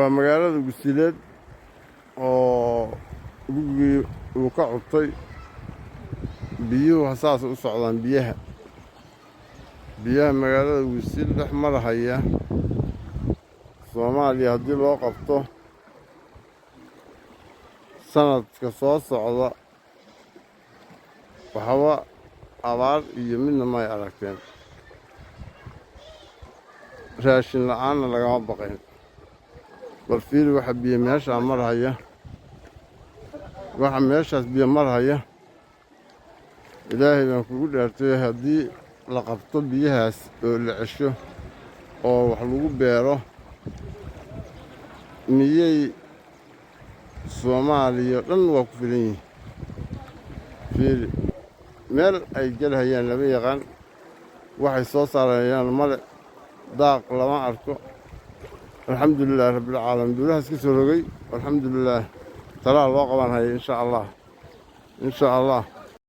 magaalada Gusileed oo gurigii uu ka codtay biyuhu hasaas u socdaan biyaha magaalada Gusileed dhex marahaya Soomaaliya haddii loo qabto sanadka soo socda waxba abaar iyo midna may aragteen raashin la'aanna lagama baqayn bal fiiri waxa biyo meesha marhaya waxa meeshaas biyo marhaya ilaahay baan kugu dhaartay haddii la qabto biyahaas oo la cesho oo wax lagu beero miyay Soomaaliya dhan waa ku filan yihiin fiiri meel ay galhayaan lama yaqaan waxay soo saarayaan male daaq lama arko alxamdulillaah rabbil caalamiin duulahaas ka soo rogay alxamdulillaah talaa loo qaban haya insha Allah